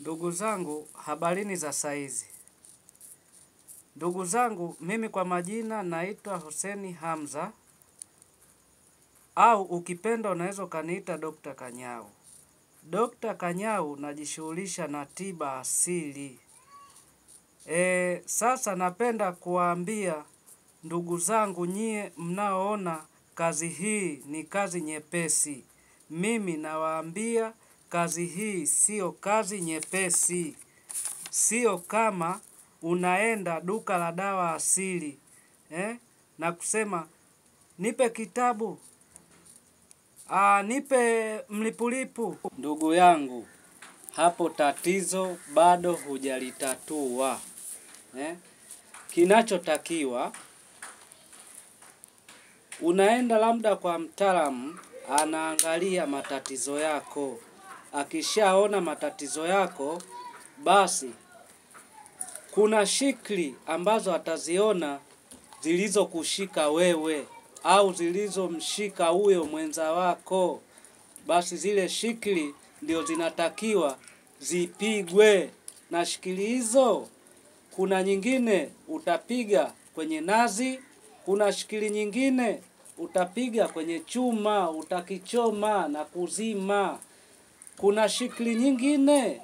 Ndugu zangu, habarini za saizi. Ndugu zangu, mimi kwa majina naitwa Hussein Hamza, au ukipenda unaweza ukaniita Dr. Kanyau. Dr. Kanyau najishughulisha na tiba asili. Sasa napenda kuwaambia ndugu zangu nyie mnaoona kazi hii ni kazi nyepesi. Mimi nawaambia kazi hii sio kazi nyepesi. Sio kama unaenda duka la dawa asili na kusema nipe kitabu, nipe mlipulipu. Ndugu yangu, hapo tatizo bado hujalitatua. Kinachotakiwa, unaenda labda kwa mtaalamu, anaangalia matatizo yako. Akishaona matatizo yako, basi kuna shikli ambazo ataziona zilizo kushika wewe au zilizo mshika huyo mwenza wako. Basi zile shikli ndio zinatakiwa zipigwe, na shikli hizo kuna nyingine utapiga kwenye nazi, kuna shikli nyingine utapiga kwenye chuma, utakichoma na kuzima. Kuna shikli nyingine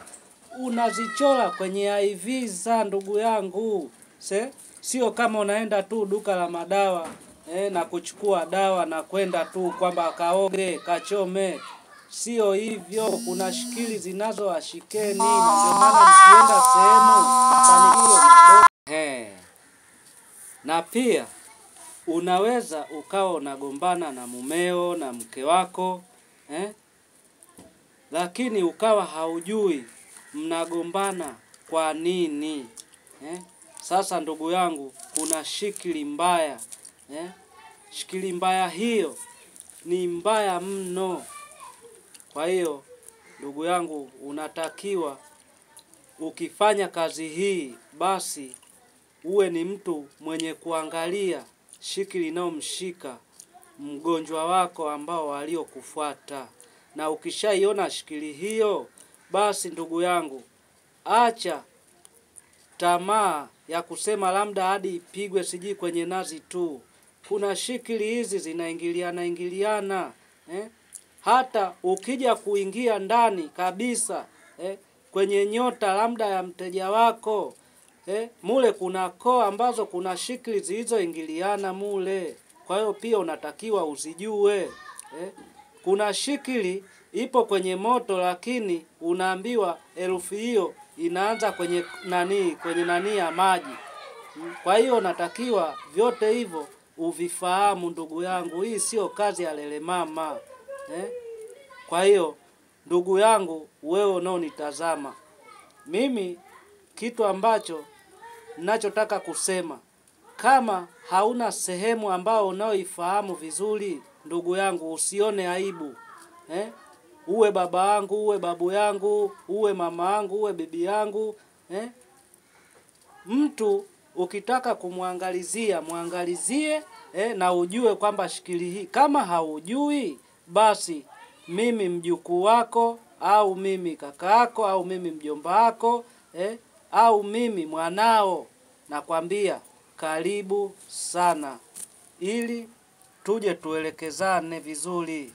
unazichola kwenye IV za ndugu yangu. Sio kama unaenda tu duka la madawa na kuchukua dawa na kwenda tu kwamba kaoge, kachome. Sio hivyo, kuna shikili zinazoashikeni, na ndio maana mkienda sehemu mafanikio madogo. Na pia unaweza ukawa unagombana na mumeo na mke wako, lakini ukawa haujui mnagombana kwa nini. Sasa ndugu yangu, kuna shikili mbaya. Shikili mbaya hiyo ni mbaya mno. Kwa hiyo ndugu yangu, unatakiwa ukifanya kazi hii basi uwe ni mtu mwenye kuangalia shikili inayomshika mgonjwa wako ambao waliokufuata. Na ukishaiona shikili hiyo, basi ndugu yangu, acha tamaa ya kusema labda hadi ipigwe siji kwenye nazi tu. Kuna shikili hizi zinaingiliana. Hata ukija kuingia ndani kabisa kwenye nyota labda ya mteja wako, mule kuna koo ambazo kuna shikili zilizoingiliana mule. Kwa hiyo pia unatakiwa uzijue. Kuna shikili ipo kwenye moto, lakini unaambiwa herufi hiyo inaanza kwenye nani ya maji. Kwa hiyo unatakiwa vyote hivyo uvifahamu ndugu yangu. Hii sio kazi ya lele mama. Kwa hiyo ndugu yangu, wewe unaonitazama, mimi kitu ambacho ninachotaka kusema, kama hauna sehemu ambao unaoifahamu vizuri, ndugu yangu, usione aibu. Uwe baba yangu, uwe babu yangu, uwe mama yangu, uwe bibi yangu, mtu ukitaka kumwangalizia, muangalizie na ujue kwamba shikili hii. Kama haujui, basi mimi mjukuu wako, au mimi kakaako, au mimi mjomba wako, au mimi mwanao, nakwambia karibu sana, ili tuje tuelekezane vizuri.